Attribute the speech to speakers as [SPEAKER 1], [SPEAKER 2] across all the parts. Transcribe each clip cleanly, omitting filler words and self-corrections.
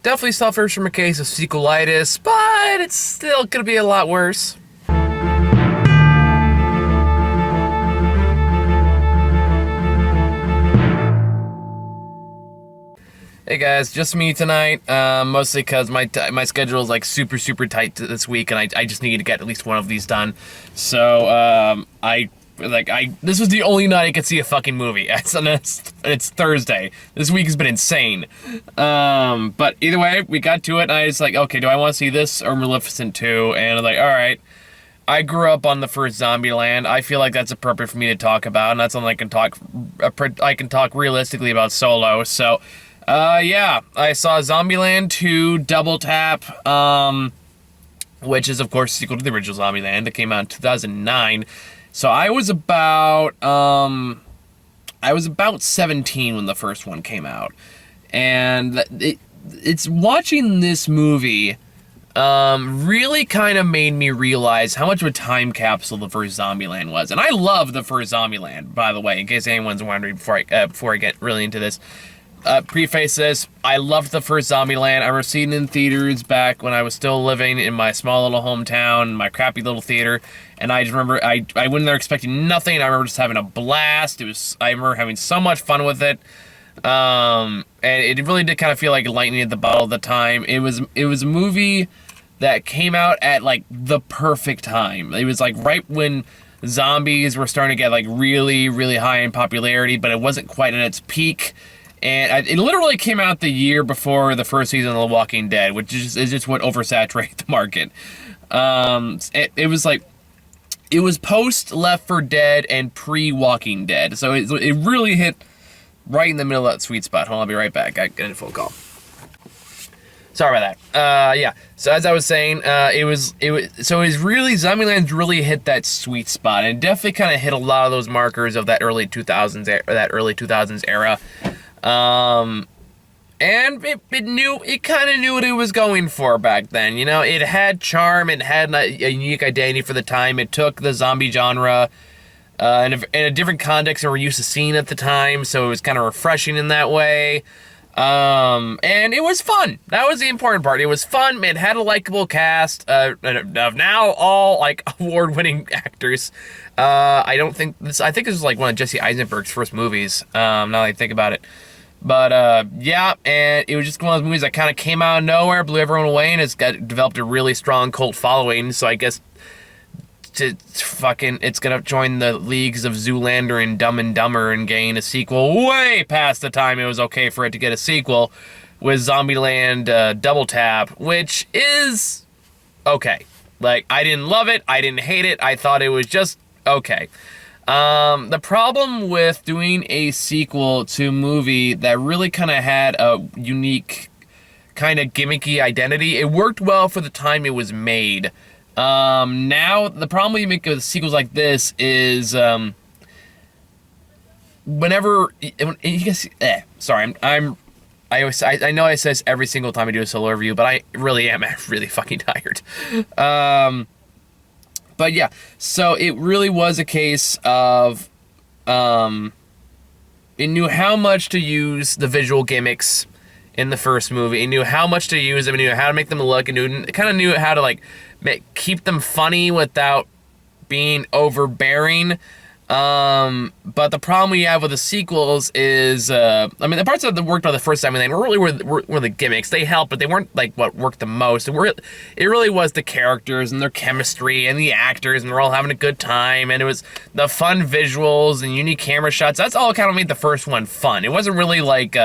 [SPEAKER 1] definitely suffers from a case of sequelitis, but it's still gonna be a lot worse. Hey guys, just me tonight, mostly because my schedule is like super tight this week, and I just need to get at least one of these done. So this was the only night I could see a fucking movie. It's Thursday. This week has been insane. But either way, we got to it, and I was like, okay, do I want to see this or Maleficent 2? And I'm like, all right. I grew up on the first Zombieland. I feel like that's appropriate for me to talk about, and that's something I can talk realistically about solo. So. Yeah, I saw Zombieland 2 Double Tap, which is, of course, a sequel to the original Zombieland that came out in 2009. So I was about 17 when the first one came out. And it's watching this movie, really kind of made me realize how much of a time capsule the first Zombieland was. And I love the first Zombieland, by the way, in case anyone's wondering before I get really into this. Preface this, I loved the first Zombieland. I remember seeing it in theaters back when I was still living in my small little hometown, my crappy little theater, and I just remember, I went there expecting nothing. I remember just having a blast. I remember having so much fun with it, and it really did kind of feel like lightning at the bottle at the time. It was a movie that came out at, like, the perfect time. It was, like, right when zombies were starting to get, like, really high in popularity, but it wasn't quite at its peak. And it literally came out the year before the first season of The Walking Dead, which is just what oversaturated the market. It was post Left 4 Dead and pre-Walking Dead, so it really hit right in the middle of that sweet spot. Hold on, I'll be right back. I got a phone call. Sorry about that. Yeah. So as I was saying, Zombieland's really hit that sweet spot, and it definitely kind of hit a lot of those markers of that early 2000s era. And it kind of knew what it was going for back then. You know, it had charm, it had a unique identity for the time. It took the zombie genre in a different context than we're used to seeing at the time, so it was kind of refreshing in that way. And it was fun. That was the important part. It was fun. It had a likable cast of now all like award-winning actors. I think this was like one of Jesse Eisenberg's first movies. Now that I think about it. But, yeah, and it was just one of those movies that kind of came out of nowhere, blew everyone away, and it's developed a really strong cult following, so I guess it's gonna join the leagues of Zoolander and Dumb and Dumber and gain a sequel way past the time it was okay for it to get a sequel with Zombieland Double Tap, which is okay. Like, I didn't love it, I didn't hate it, I thought it was just okay. The problem with doing a sequel to a movie that really kind of had a unique, kind of gimmicky identity, it worked well for the time it was made. Now, the problem you make with sequels like this is, whenever, sorry, I know I say this every single time I do a solo review, but I really am really fucking tired. But yeah, so it really was a case of, it knew how much to use the visual gimmicks in the first movie. It knew how much to use them, it knew how to make them look, and it kind of knew how to, like, keep them funny without being overbearing. But the problem we have with the sequels is, the parts that worked on the first time they really were the gimmicks. They helped, but they weren't, like, what worked the most. It really was the characters and their chemistry and the actors, and they're all having a good time, and it was the fun visuals and unique camera shots. That's all kind of made the first one fun. It wasn't really, like,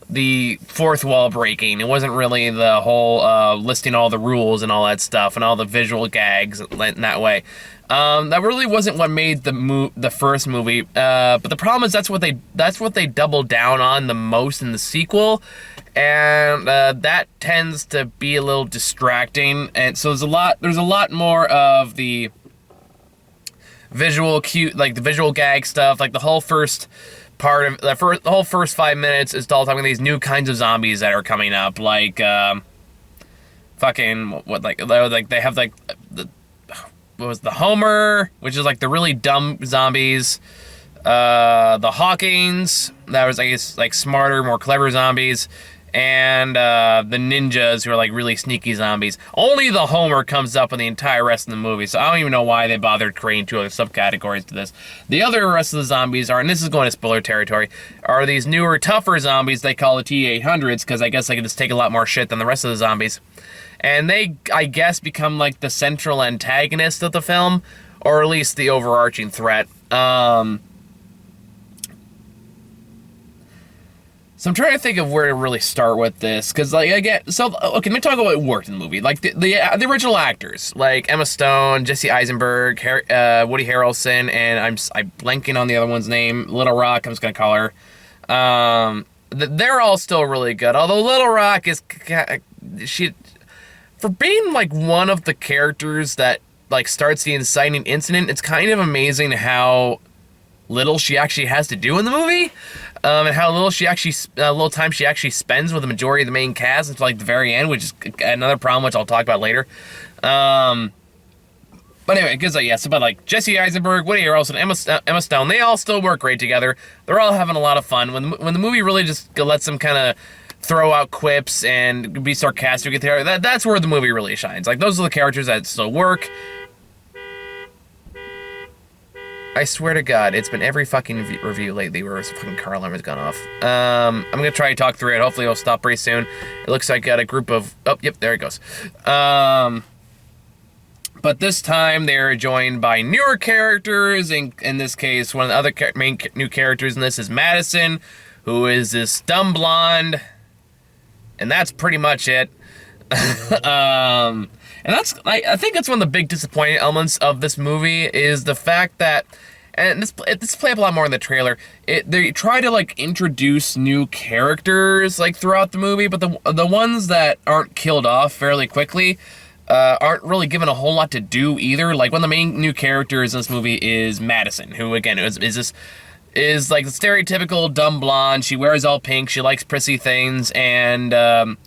[SPEAKER 1] the fourth wall breaking. It wasn't really the whole listing all the rules and all that stuff and all the visual gags in that way. That really wasn't what made the first movie. But the problem is that's what they doubled down on the most in the sequel, and that tends to be a little distracting. And so there's a lot more of the visual the visual gag stuff, like the whole first part of the whole first 5 minutes is all talking about these new kinds of zombies that are coming up, like they have like what was the Homer, which is like the really dumb zombies, the Hawkins, that was, I guess, like smarter, more clever zombies, and the ninjas who are like really sneaky zombies. Only the Homer comes up in the entire rest of the movie, so I don't even know why they bothered creating 2 other subcategories to this. The other rest of the zombies are, and this is going to spoiler territory, are these newer, tougher zombies they call the T-800s, because I guess they can just take a lot more shit than the rest of the zombies. And they, I guess, become like the central antagonist of the film, or at least the overarching threat. So I'm trying to think of where to really start with this, because like okay, let me talk about what worked in the movie. Like the original actors, like Emma Stone, Jesse Eisenberg, Woody Harrelson, and I'm blanking on the other one's name, Little Rock. I'm just gonna call her. They're all still really good. Although Little Rock is for being like one of the characters that like starts the inciting incident. It's kind of amazing how little she actually has to do in the movie. And how little time she actually spends with the majority of the main cast until like the very end, which is another problem which I'll talk about later. But anyway, because but like Jesse Eisenberg, Woody Harrelson, Emma Stone, they all still work great together. They're all having a lot of fun. When the movie really just lets them kind of throw out quips and be sarcastic with her, that's where the movie really shines. Like those are the characters that still work. I swear to God, it's been every fucking review lately where his fucking car alarm has gone off. I'm gonna try to talk through it. Hopefully it'll stop pretty soon. It looks like I got a group of... Oh, yep, there it goes. But this time they're joined by newer characters. In this case, one of the other main new characters in this is Madison, who is this dumb blonde. And that's pretty much it. And I think that's one of the big disappointing elements of this movie is the fact that, and this play up a lot more in the trailer, they try to like introduce new characters like throughout the movie, but the ones that aren't killed off fairly quickly aren't really given a whole lot to do either. Like one of the main new characters in this movie is Madison, who again is like the stereotypical dumb blonde. She wears all pink, she likes prissy things, and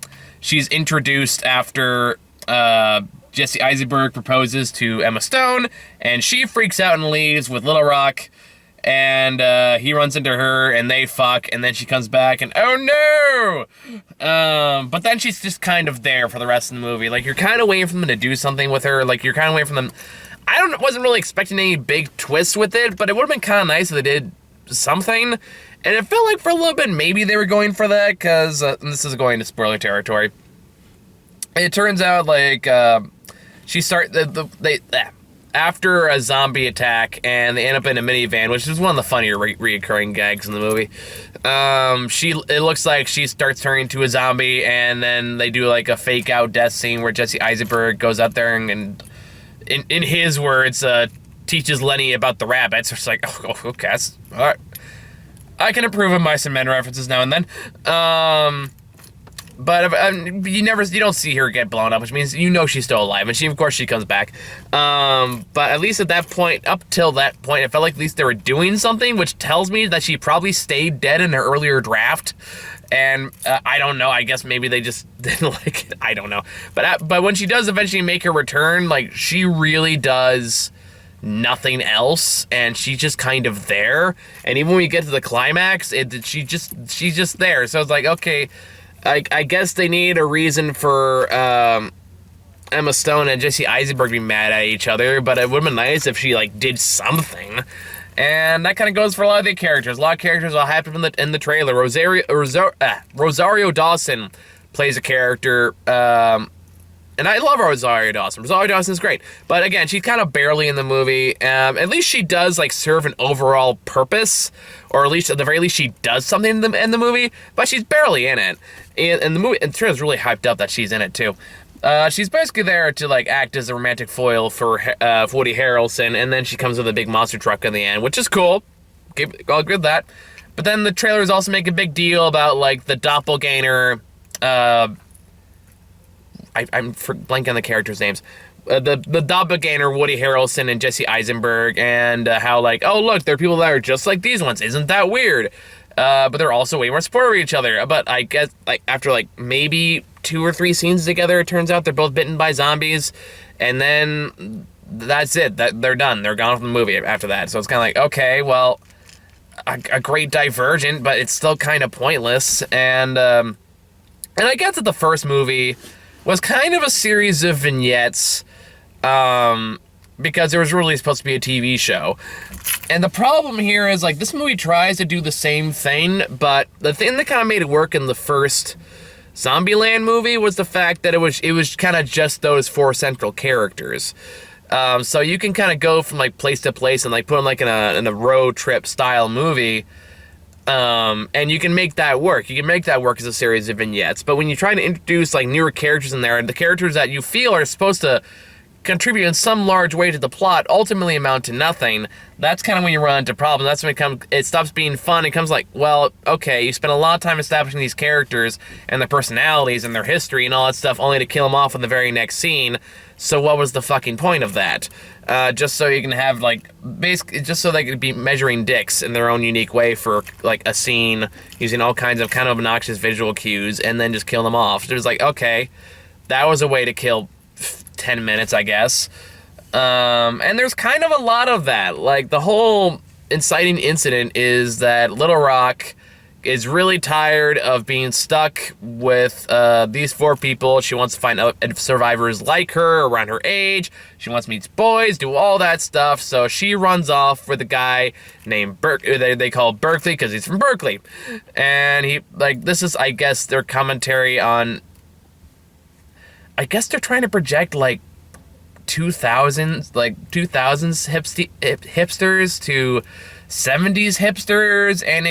[SPEAKER 1] she's introduced after Jesse Eisenberg proposes to Emma Stone, and she freaks out and leaves with Little Rock, and he runs into her, and they fuck, and then she comes back, and oh no! But then she's just kind of there for the rest of the movie. Like, you're kind of waiting for them to do something with her, like, you're kind of waiting for them... wasn't really expecting any big twists with it, but it would have been kind of nice if they did something, and it felt like for a little bit maybe they were going for that, because this is going to spoiler territory. It turns out, like, after a zombie attack, and they end up in a minivan, which is one of the funnier reoccurring gags in the movie. It looks like she starts turning into a zombie, and then they do, like, a fake-out death scene where Jesse Eisenberg goes up there and in his words, teaches Lenny about the rabbits. It's like, oh, okay, that's, all right. I can approve of Mice and Men references now and then. But you don't see her get blown up, which means you know she's still alive, and of course she comes back. But at least at that point, up till that point, it felt like at least they were doing something, which tells me that she probably stayed dead in her earlier draft. And I don't know. I guess maybe they just didn't like it. I don't know. But when she does eventually make her return, like she really does nothing else, and she's just kind of there. And even when we get to the climax, she's just there. So it's like, okay. I guess they need a reason for Emma Stone and Jesse Eisenberg to be mad at each other, but it would have been nice if she, like, did something. And that kind of goes for a lot of the characters. A lot of characters will happen in the trailer. Rosario Dawson plays a character, and I love Rosario Dawson. Rosario Dawson's great. But again, she's kind of barely in the movie. At least she does, like, serve an overall purpose, or at least, at the very least, she does something in the movie, but she's barely in it. And the movie, and the trailer's really hyped up that she's in it, too. She's basically there to, like, act as a romantic foil for Woody Harrelson, and then she comes with a big monster truck in the end, which is cool. I'll agree with that. But then the trailers also make a big deal about, like, the doppelganger, I'm blanking on the characters' names. The doppelganger Woody Harrelson and Jesse Eisenberg, and how, like, oh, look, there are people that are just like these ones. Isn't that weird? But they're also way more supportive of each other. But I guess, like, after, like, maybe 2 or 3 scenes together, it turns out they're both bitten by zombies. And then that's it. They're done. They're gone from the movie after that. So it's kind of like, okay, well, a great divergent, but it's still kind of pointless. And And I get that the first movie was kind of a series of vignettes, because there was really supposed to be a TV show. And the problem here is, like, this movie tries to do the same thing, but the thing that kind of made it work in the first Zombieland movie was the fact that it was kind of just those 4 central characters. So you can kind of go from, like, place to place and, like, put them, like, in a road trip style movie. And you can make that work. You can make that work as a series of vignettes. But when you try to introduce, like, newer characters in there, and the characters that you feel are supposed to contribute in some large way to the plot ultimately amount to nothing, that's kind of when you run into problems. That's when it stops being fun. It comes like, well, okay, you spent a lot of time establishing these characters and their personalities and their history and all that stuff, only to kill them off in the very next scene. So what was the fucking point of that? Just so you can have, like, basically, just so they could be measuring dicks in their own unique way for, like, a scene, using all kinds of kind of obnoxious visual cues, and then just kill them off. It was like, okay, that was a way to kill 10 minutes, I guess. And there's kind of a lot of that. Like, the whole inciting incident is that Little Rock is really tired of being stuck with these 4 people. She wants to find out if survivors like her around her age. She wants to meet boys, do all that stuff. So she runs off with a guy named they call Berkeley because he's from Berkeley. And he, like, this is, I guess, their commentary on, I guess they're trying to project, like, 2000s hipsters to 70s hipsters, and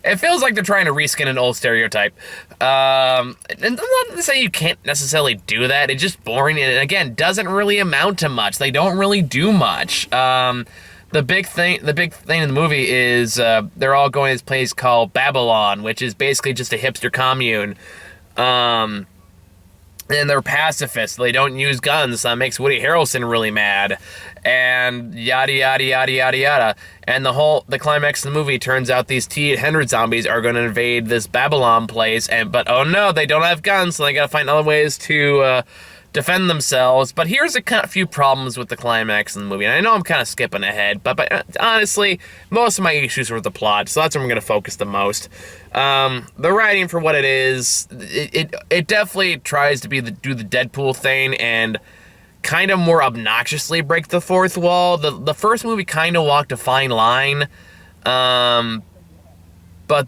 [SPEAKER 1] it feels like they're trying to reskin an old stereotype. And I'm not to say you can't necessarily do that. It's just boring, and again, doesn't really amount to much. They don't really do much. The big thing in the movie is they're all going to this place called Babylon, which is basically just a hipster commune. And they're pacifists. They don't use guns. That makes Woody Harrelson really mad. And yada, yada, yada, yada, yada. And the climax of the movie turns out these T-800 zombies are going to invade this Babylon place. But oh no, they don't have guns, so they got to find other ways to defend themselves. But here's a few problems with the climax in the movie. And I know I'm kind of skipping ahead, but honestly, most of my issues are with the plot, so that's where I'm going to focus the most. The writing, for what it is, it definitely tries to do the Deadpool thing and kind of more obnoxiously break the fourth wall. The first movie kind of walked a fine line, but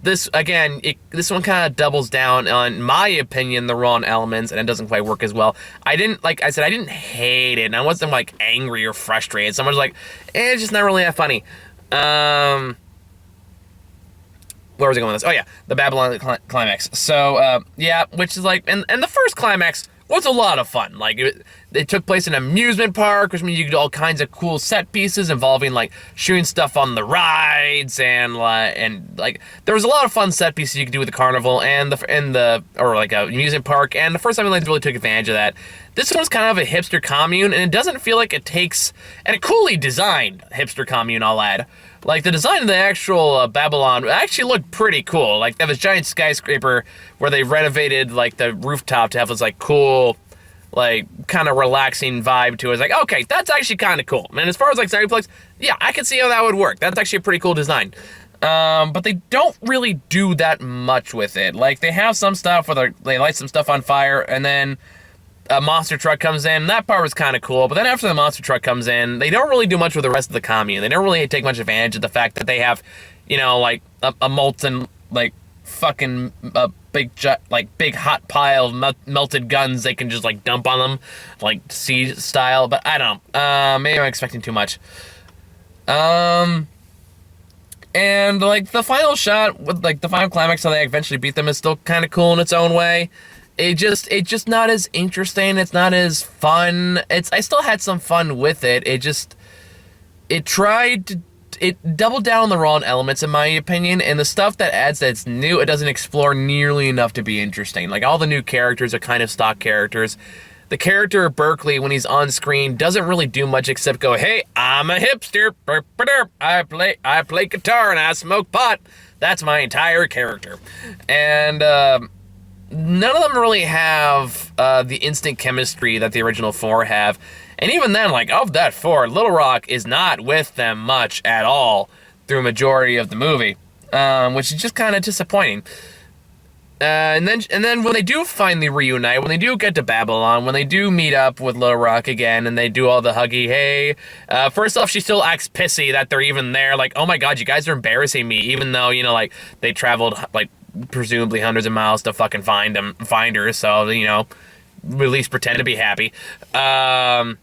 [SPEAKER 1] this, again, this one kind of doubles down on, in my opinion, the wrong elements, and it doesn't quite work as well. I didn't hate it, and I wasn't, like, angry or frustrated. Someone's like, it's just not really that funny. Where was I going with this? Oh, yeah, the Babylon climax. So, yeah, which is like, and the first climax was a lot of fun. Like, it took place in an amusement park, which means you could do all kinds of cool set pieces involving, like, shooting stuff on the rides, and like, there was a lot of fun set pieces you could do with the carnival or like a amusement park, and the first Zombieland really took advantage of that. This one's kind of a hipster commune, and it doesn't feel like it takes, and a coolly designed hipster commune, I'll add. Like, the design of the actual Babylon actually looked pretty cool. Like, they have this giant skyscraper where they renovated, like, the rooftop to have this, like, cool, like, kind of relaxing vibe to it. It's like, okay, that's actually kind of cool. And as far as, like, Cyberplex, yeah, I can see how that would work. That's actually a pretty cool design. But they don't really do that much with it. Like, they have some stuff where they light some stuff on fire, and then a monster truck comes in. That part was kind of cool, but then after the monster truck comes in, they don't really do much with the rest of the commune. They don't really take much advantage of the fact that they have, you know, like, a molten, like, fucking big hot pile of melted guns they can just, like, dump on them, like, siege style. But I don't know. Maybe I'm expecting too much. And, like, the final shot with, like, the final climax, how they eventually beat them, is still kind of cool in its own way. It's just not as interesting. It's not as fun. I still had some fun with it. It doubled down on the wrong elements, in my opinion, and the stuff that adds that's new, it doesn't explore nearly enough to be interesting. Like, all the new characters are kind of stock characters. The character of Berkeley, when he's on screen, doesn't really do much except go, hey, I'm a hipster. I play guitar and I smoke pot. That's my entire character. And, none of them really have the instant chemistry that the original 4 have. And even then, like, of that 4, Little Rock is not with them much at all through a majority of the movie, which is just kind of disappointing. And then when they do finally reunite, when they do get to Babylon, when they do meet up with Little Rock again, and they do all the huggy hey, first off, she still acts pissy that they're even there. Like, oh my god, you guys are embarrassing me, even though, you know, like, they traveled, like, presumably hundreds of miles to fucking find her, so, you know, at least pretend to be happy. And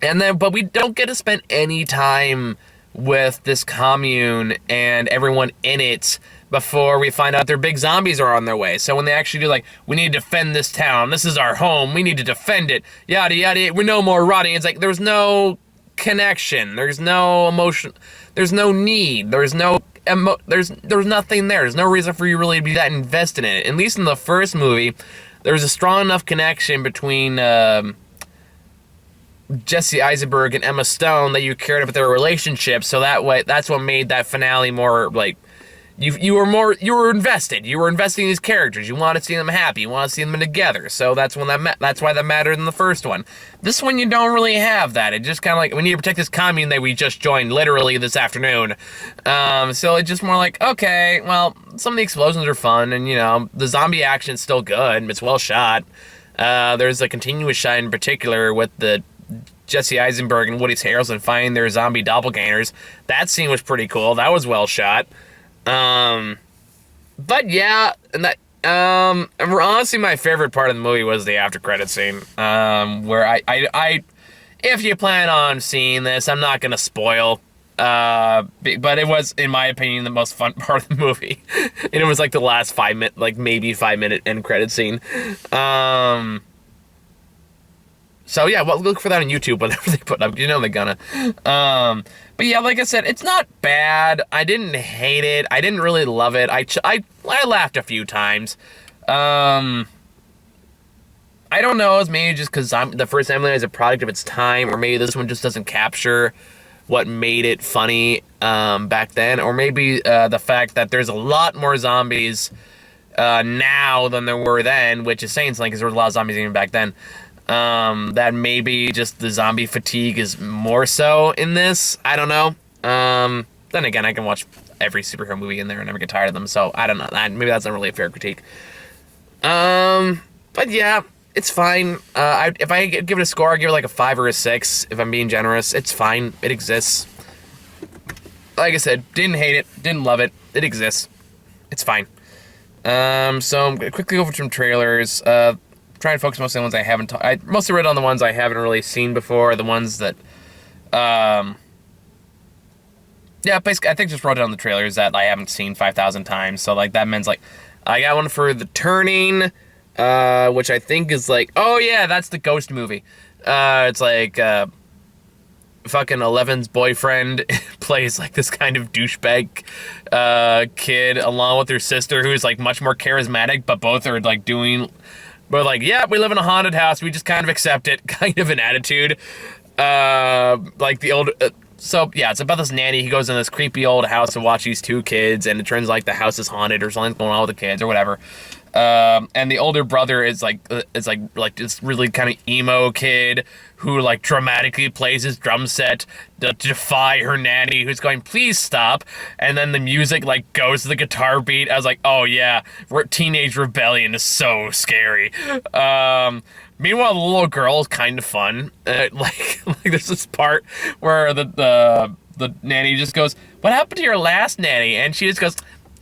[SPEAKER 1] then, but we don't get to spend any time with this commune and everyone in it before we find out their big zombies are on their way. So when they actually do, like, we need to defend this town, this is our home, we need to defend it, yada yada, we're no more rotting. It's like, there's no connection, there's no emotion, there's no need, there's no there's nothing there. There's no reason for you really to be that invested in it. At least in the first movie, there was a strong enough connection between Jesse Eisenberg and Emma Stone that you cared about their relationship. So that way, that's what made that finale more like you were invested. You were investing in these characters. You want to see them happy. You want to see them together. So that's when that's why that mattered in the first one. This one, you don't really have that. It just kind of like, we need to protect this commune that we just joined literally this afternoon. So it's just more like, okay, well, some of the explosions are fun, and, you know, the zombie action's still good. It's well shot. There's a continuous shot in particular with the Jesse Eisenberg and Woody Harrelson finding their zombie doppelgangers. That scene was pretty cool. That was well shot. But yeah, and that, honestly, my favorite part of the movie was the after credit scene, where I, if you plan on seeing this, I'm not gonna spoil, but it was, in my opinion, the most fun part of the movie, and it was like the last 5 minute, like maybe 5 minute end credit scene, so yeah, well, look for that on YouTube whenever they put it up. You know they're gonna. But yeah, like I said, it's not bad. I didn't hate it. I didn't really love it. I laughed a few times. I don't know. It's maybe just because the first Zombieland is a product of its time, or maybe this one just doesn't capture what made it funny back then, or maybe the fact that there's a lot more zombies now than there were then, which is saying something because there was a lot of zombies even back then. That maybe just the zombie fatigue is more so in this. I don't know. Then again, I can watch every superhero movie in there and never get tired of them, so I don't know. Maybe that's not really a fair critique. But yeah, it's fine. If I give it a score, I'd give it like a 5 or a 6, if I'm being generous. It's fine. It exists. Like I said, didn't hate it, didn't love it. It exists. It's fine. So I'm gonna quickly go over some trailers. Try and focus mostly on the ones I haven't. I mostly read on the ones I haven't really seen before. The ones that, yeah, basically, I think just wrote down the trailers that I haven't seen 5,000 times. So like that means like, I got one for The Turning, which I think is like, oh yeah, that's the ghost movie. It's like fucking Eleven's boyfriend plays like this kind of douchebag kid along with her sister, who's like much more charismatic, but both are like doing. But like, yeah, we live in a haunted house. We just kind of accept it, kind of an attitude. Like the old, so yeah, it's about this nanny. He goes in this creepy old house to watch these two kids, and it turns like the house is haunted or something's going on with the kids or whatever. And the older brother is like this really kind of emo kid who like dramatically plays his drum set to defy her nanny, who's going, please stop. And then the music like goes to the guitar beat. I was like, oh yeah, teenage rebellion is so scary. Meanwhile, the little girl is kind of fun. Like there's this part where the nanny just goes, what happened to your last nanny? And she just goes,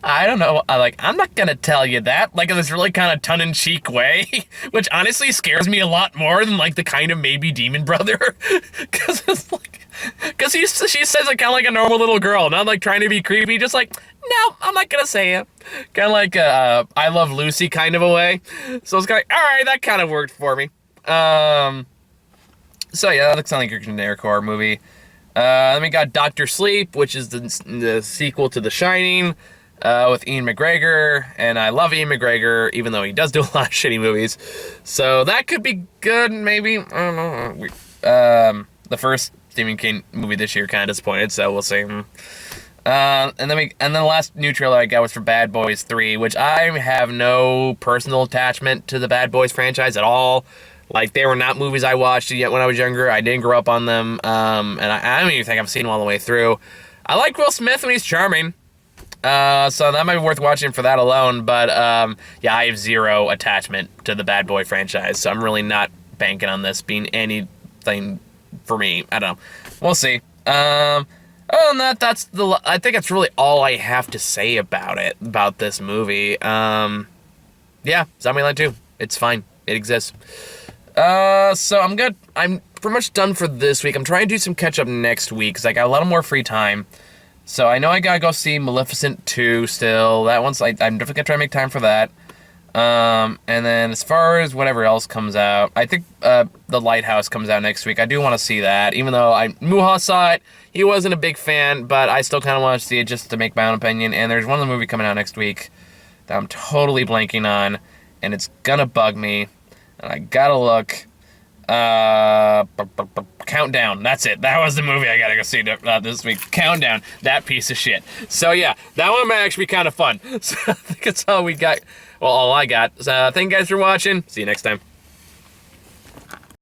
[SPEAKER 1] I don't know, I'm not gonna tell you that, like in this really kind of tongue-in-cheek way, which honestly scares me a lot more than like the kind of maybe demon brother, because it's like, because she says it kind of like a normal little girl, not like trying to be creepy, just like, no, I'm not gonna say it, kind of like I Love Lucy kind of a way, so it's kind of like, alright, that kind of worked for me. So yeah, that looks like a generic horror movie. Then we got Dr. Sleep, which is the sequel to The Shining, with Ian McGregor, and I love Ian McGregor, even though he does do a lot of shitty movies. So that could be good, maybe. I don't know. The first Stephen King movie this year kind of disappointed, so we'll see. And then the last new trailer I got was for Bad Boys 3, which I have no personal attachment to the Bad Boys franchise at all. Like, they were not movies I watched yet when I was younger. I didn't grow up on them, and I don't even think I've seen them all the way through. I like Will Smith when he's charming. So that might be worth watching for that alone. But yeah, I have zero attachment to the Bad Boy franchise, so I'm really not banking on this being anything for me. I don't know. We'll see. Other than that, I think that's really all I have to say about this movie. Yeah, Zombieland 2. It's fine. It exists. So I'm good. I'm pretty much done for this week. I'm trying to do some catch up next week because I got a lot more free time. So I know I gotta go see Maleficent 2 still. That one's I'm definitely gonna try to make time for that. And then as far as whatever else comes out, I think The Lighthouse comes out next week. I do want to see that, even though Muha saw it. He wasn't a big fan, but I still kind of want to see it just to make my own opinion. And there's one other movie coming out next week that I'm totally blanking on, and it's gonna bug me. And I gotta look. Countdown. That's it. That was the movie I gotta go see this week. Countdown. That piece of shit. So yeah, that one might actually be kind of fun. So I think that's all we got. Well, all I got. So thank you guys for watching. See you next time.